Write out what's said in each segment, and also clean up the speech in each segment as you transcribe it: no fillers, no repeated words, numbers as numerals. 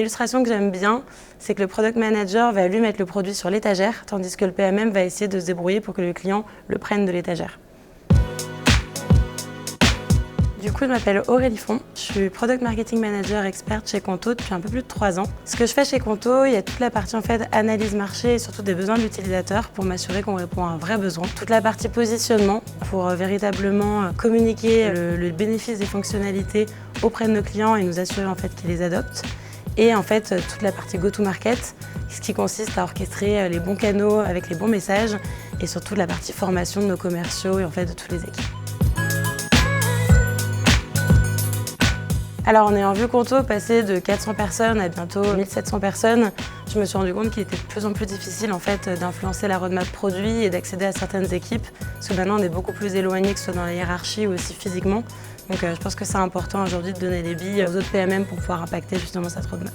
illustration que j'aime bien, c'est que le product manager va lui mettre le produit sur l'étagère, tandis que le PMM va essayer de se débrouiller pour que le client le prenne de l'étagère. Du coup, je m'appelle Aurélie Font, je suis Product Marketing Manager experte chez Conto depuis un peu plus de 3 ans. Ce que je fais chez Conto, il y a toute la partie analyse marché et surtout des besoins de l'utilisateur pour m'assurer qu'on répond à un vrai besoin. Toute la partie positionnement pour véritablement communiquer le bénéfice des fonctionnalités auprès de nos clients et nous assurer qu'ils les adoptent. Et toute la partie go-to-market, ce qui consiste à orchestrer les bons canaux avec les bons messages et surtout la partie formation de nos commerciaux et de toutes les équipes. Alors en ayant vu Conto passer de 400 personnes à bientôt 1700 personnes, je me suis rendu compte qu'il était de plus en plus difficile d'influencer la roadmap produit et d'accéder à certaines équipes, parce que maintenant on est beaucoup plus éloigné, que ce soit dans la hiérarchie ou aussi physiquement. Donc je pense que c'est important aujourd'hui de donner les billes aux autres PMM pour pouvoir impacter justement cette roadmap.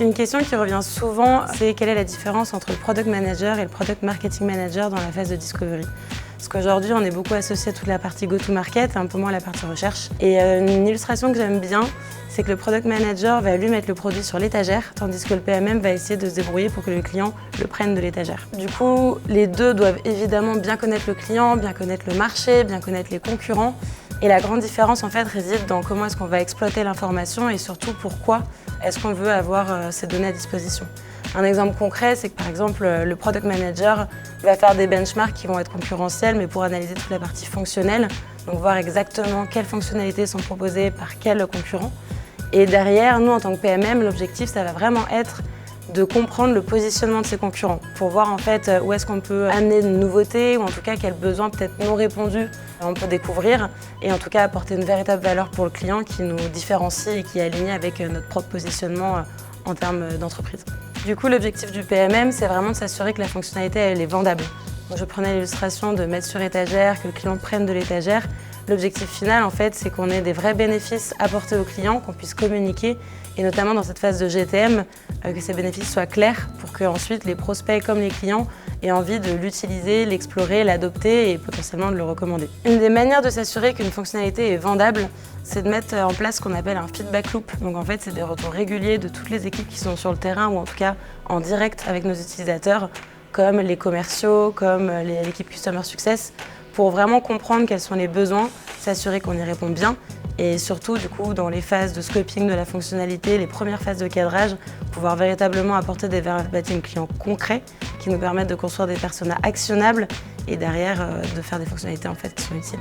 Une question qui revient souvent, c'est quelle est la différence entre le Product Manager et le Product Marketing Manager dans la phase de Discovery. Parce qu'aujourd'hui, on est beaucoup associé à toute la partie go-to-market, un peu moins à la partie recherche. Et une illustration que j'aime bien, c'est que le Product Manager va lui mettre le produit sur l'étagère, tandis que le PMM va essayer de se débrouiller pour que le client le prenne de l'étagère. Du coup, les deux doivent évidemment bien connaître le client, bien connaître le marché, bien connaître les concurrents. Et la grande différence réside dans comment est-ce qu'on va exploiter l'information et surtout pourquoi est-ce qu'on veut avoir ces données à disposition. Un exemple concret, c'est que par exemple, le Product Manager va faire des benchmarks qui vont être concurrentiels, mais pour analyser toute la partie fonctionnelle, donc voir exactement quelles fonctionnalités sont proposées par quel concurrent. Et derrière, nous en tant que PMM, l'objectif, ça va vraiment être de comprendre le positionnement de ses concurrents pour voir où est-ce qu'on peut amener de nouveautés ou en tout cas quels besoins peut-être non répondus on peut découvrir et en tout cas apporter une véritable valeur pour le client qui nous différencie et qui est aligné avec notre propre positionnement en termes d'entreprise. Du coup, l'objectif du PMM, c'est vraiment de s'assurer que la fonctionnalité elle est vendable. Donc, je prenais l'illustration de mettre sur étagère, que le client prenne de l'étagère. L'objectif final, c'est qu'on ait des vrais bénéfices apportés aux clients, qu'on puisse communiquer, et notamment dans cette phase de GTM, que ces bénéfices soient clairs pour qu'ensuite les prospects comme les clients aient envie de l'utiliser, l'explorer, l'adopter et potentiellement de le recommander. Une des manières de s'assurer qu'une fonctionnalité est vendable, c'est de mettre en place ce qu'on appelle un feedback loop. Donc c'est des retours réguliers de toutes les équipes qui sont sur le terrain ou en tout cas en direct avec nos utilisateurs, comme les commerciaux, comme l'équipe Customer Success, pour vraiment comprendre quels sont les besoins, s'assurer qu'on y répond bien et surtout du coup dans les phases de scoping de la fonctionnalité, les premières phases de cadrage, pouvoir véritablement apporter des verbatim clients concrets qui nous permettent de construire des personas actionnables et derrière de faire des fonctionnalités qui sont utiles.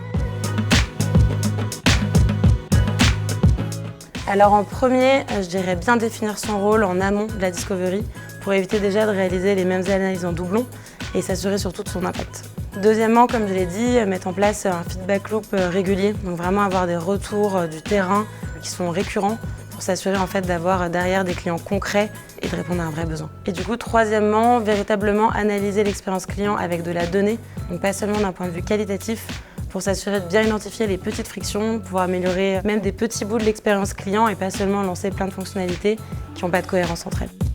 Alors en premier, je dirais bien définir son rôle en amont de la discovery pour éviter déjà de réaliser les mêmes analyses en doublon et s'assurer surtout de son impact. Deuxièmement, comme je l'ai dit, mettre en place un feedback loop régulier, donc vraiment avoir des retours du terrain qui sont récurrents pour s'assurer d'avoir derrière des clients concrets et de répondre à un vrai besoin. Et du coup, troisièmement, véritablement analyser l'expérience client avec de la donnée, donc pas seulement d'un point de vue qualitatif, pour s'assurer de bien identifier les petites frictions, pouvoir améliorer même des petits bouts de l'expérience client et pas seulement lancer plein de fonctionnalités qui n'ont pas de cohérence entre elles.